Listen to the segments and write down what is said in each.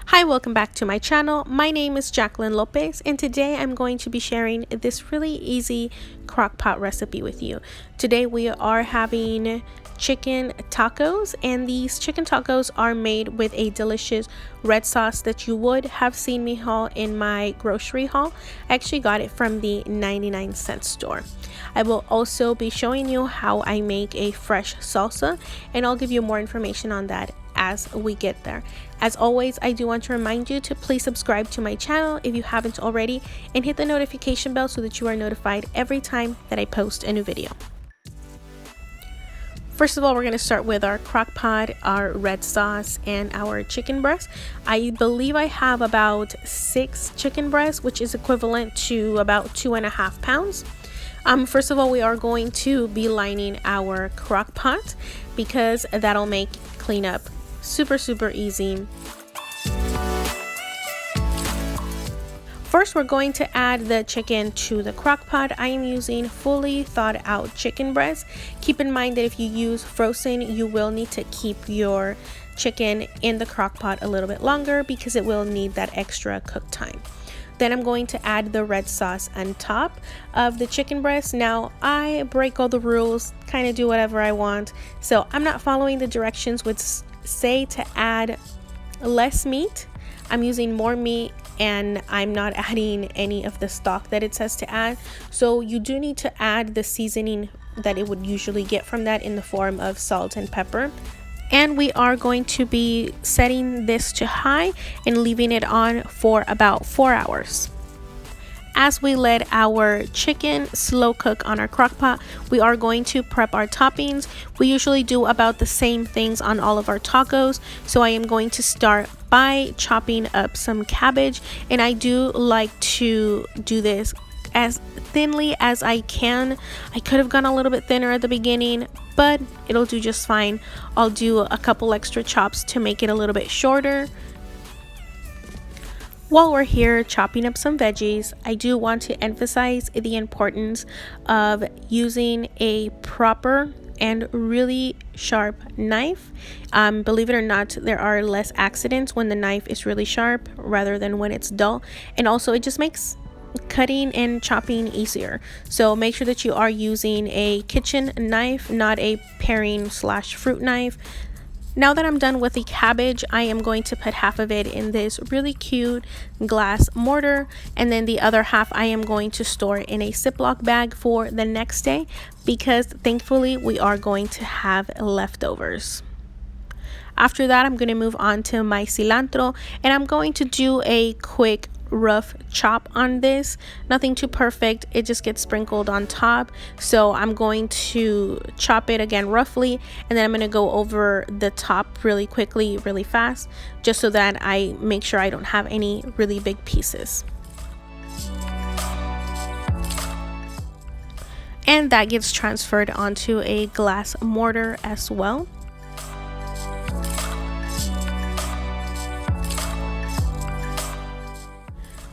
Hi, welcome back to my channel. My name is Jacqueline Lopez, and today I'm going to be sharing this really easy crock pot recipe with you. Today we are having chicken tacos, and these chicken tacos are made with a delicious red sauce that you would have seen me haul in my grocery haul. I actually got it from the 99-cent store. I will also be showing you how I make a fresh salsa, and I'll give you more information on that as we get there. As always, I do want to remind you to please subscribe to my channel if you haven't already, and hit the notification bell so that you are notified every time that I post a new video. First of all, we're going to start with our crock pot, our red sauce, and our chicken breast. I believe I have about 6 chicken breasts, which is equivalent to about 2.5 pounds. First of all, we are going to be lining our crock pot because that'll make cleanup super easy. First, we're going to add the chicken to the crock pot. I am using fully thawed out chicken breast. Keep in mind that if you use frozen, you will need to keep your chicken in the crock pot a little bit longer because it will need that extra cook time. Then I'm going to add the red sauce on top of the chicken breast. Now, I break all the rules, kind of do whatever I want. So I'm not following the directions which say to add less meat. I'm using more meat, and I'm not adding any of the stock that it says to add. So you do need to add the seasoning that it would usually get from that in the form of salt and pepper. And we are going to be setting this to high and leaving it on for about 4 hours. As we let our chicken slow cook on our crock pot, we are going to prep our toppings. We usually do about the same things on all of our tacos. So I am going to start by chopping up some cabbage, and I do like to do this as thinly as I can. I could have gone a little bit thinner at the beginning, but it'll do just fine. I'll do a couple extra chops to make it a little bit shorter. While we're here chopping up some veggies, I do want to emphasize the importance of using a proper and really sharp knife. Believe it or not, there are less accidents when the knife is really sharp rather than when it's dull, and also it just makes cutting and chopping easier. So make sure that you are using a kitchen knife, not a paring / fruit knife. Now that I'm done with the cabbage, I am going to put half of it in this really cute glass mortar, and then the other half I am going to store in a Ziploc bag for the next day because thankfully we are going to have leftovers. After that, I'm going to move on to my cilantro, and I'm going to do a quick rough chop on this. Nothing too perfect, it just gets sprinkled on top. So I'm going to chop it again roughly, and then I'm going to go over the top really quickly, really fast, just so that I make sure I don't have any really big pieces. And that gets transferred onto a glass mortar as well.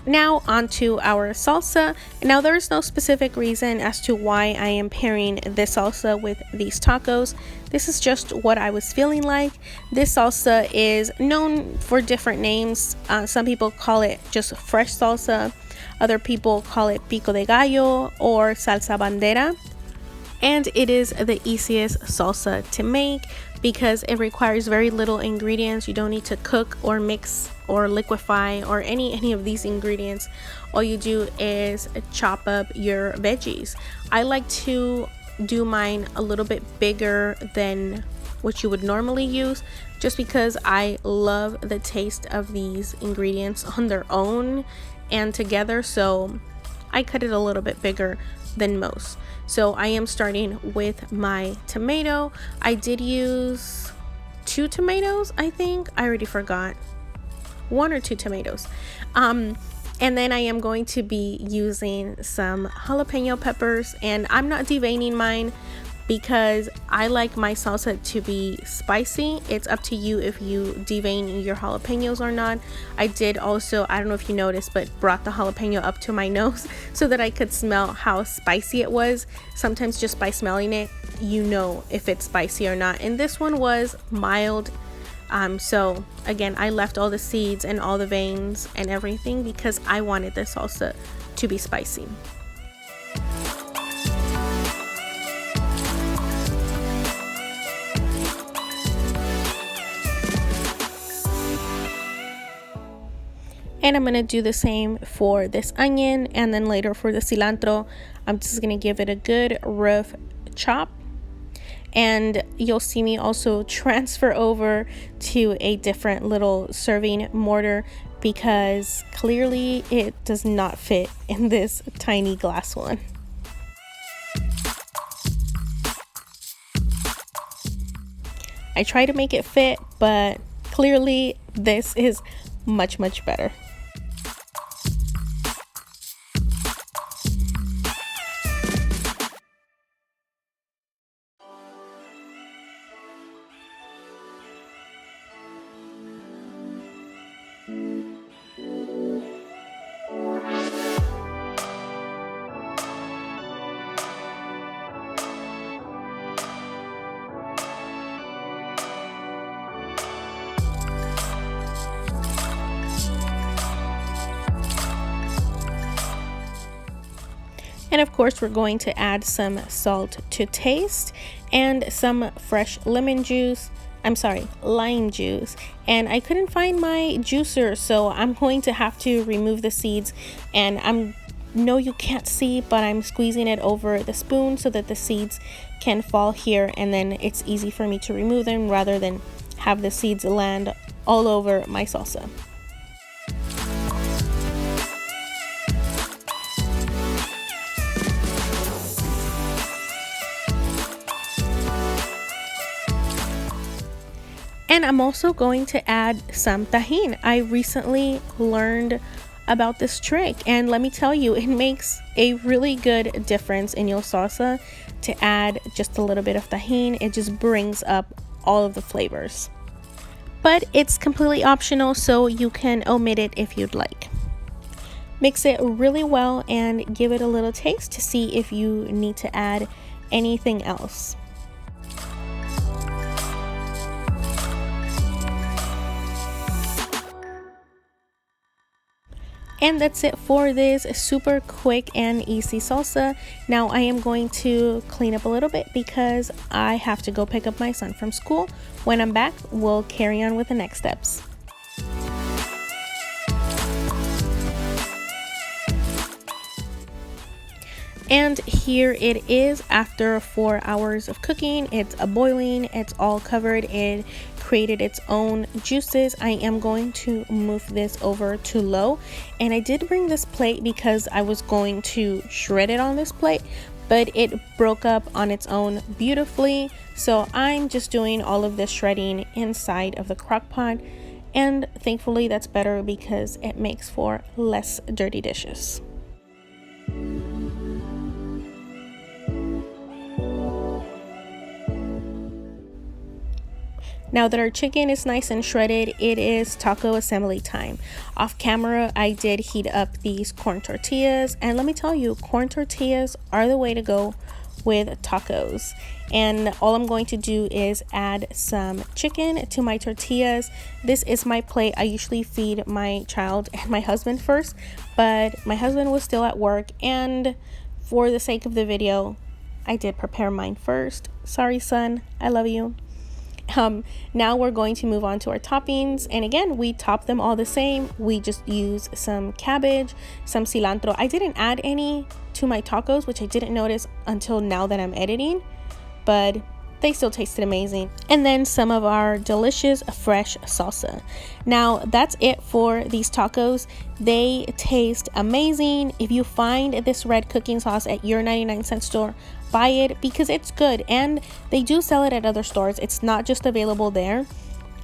Now onto our salsa. Now there's no specific reason as to why I am pairing this salsa with these tacos. This is just what I was feeling like. This salsa is known for different names. Some people call it just fresh salsa. Other people call it pico de gallo or salsa bandera. And it is the easiest salsa to make because it requires very little ingredients. You don't need to cook or mix or liquefy or any of these ingredients. All you do is chop up your veggies. I like to do mine a little bit bigger than what you would normally use, just because I love the taste of these ingredients on their own and together. So I cut it a little bit bigger than most. So I am starting with my tomato. I did use 2 tomatoes, I think. I already forgot. 1 or 2 tomatoes. And then I am going to be using some jalapeno peppers, and I'm not deveining mine because I like my salsa to be spicy. It's up to you if you devein your jalapenos or not. I did also, I don't know if you noticed, but brought the jalapeno up to my nose so that I could smell how spicy it was. Sometimes just by smelling it, you know if it's spicy or not. And this one was mild. So again, I left all the seeds and all the veins and everything because I wanted the salsa to be spicy. And I'm gonna do the same for this onion, and then later for the cilantro, I'm just gonna give it a good rough chop. And you'll see me also transfer over to a different little serving mortar because clearly it does not fit in this tiny glass one. I try to make it fit, but clearly this is much better. And of course, we're going to add some salt to taste and some fresh lime juice. And I couldn't find my juicer, so I'm going to have to remove the seeds. And no, you can't see, but I'm squeezing it over the spoon so that the seeds can fall here, and then it's easy for me to remove them rather than have the seeds land all over my salsa. And I'm also going to add some tajin. I recently learned about this trick, and let me tell you, it makes a really good difference in your salsa to add just a little bit of tajin. It just brings up all of the flavors. But it's completely optional, so you can omit it if you'd like. Mix it really well and give it a little taste to see if you need to add anything else. And that's it for this super quick and easy salsa. Now I am going to clean up a little bit because I have to go pick up my son from school. When I'm back, we'll carry on with the next steps. And here it is after 4 hours of cooking. It's boiling, it's all covered, it created its own juices. I am going to move this over to low, and I did bring this plate because I was going to shred it on this plate, but it broke up on its own beautifully, so I'm just doing all of this shredding inside of the crock pot, and thankfully that's better because it makes for less dirty dishes. Now that our chicken is nice and shredded, it is taco assembly time. Off camera, I did heat up these corn tortillas, and let me tell you, corn tortillas are the way to go with tacos. And all I'm going to do is add some chicken to my tortillas. This is my plate. I usually feed my child and my husband first, but my husband was still at work, and for the sake of the video, I did prepare mine first. Sorry, son, I love you. Now we're going to move on to our toppings, and again, we top them all the same. We just use some cabbage, some cilantro. I didn't add any to my tacos, which I didn't notice until now that I'm editing, but they still tasted amazing. And then some of our delicious fresh salsa. Now that's it for these tacos. They taste amazing. If you find this red cooking sauce at your 99-cent store, buy it because it's good, and they do sell it at other stores. It's not just available there,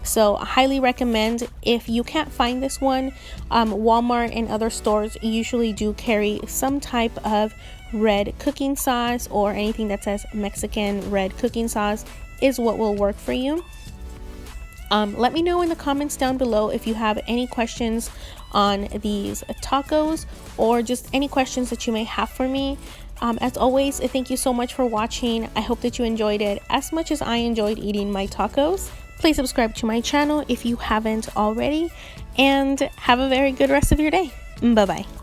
so I highly recommend. If you can't find this one, Walmart and other stores usually do carry some type of red cooking sauce, or anything that says Mexican red cooking sauce is what will work for you. Let me know in the comments down below if you have any questions on these tacos, or just any questions that you may have for me. As always, thank you so much for watching. I hope that you enjoyed it as much as I enjoyed eating my tacos. Please subscribe to my channel if you haven't already, and have a very good rest of your day. Bye bye.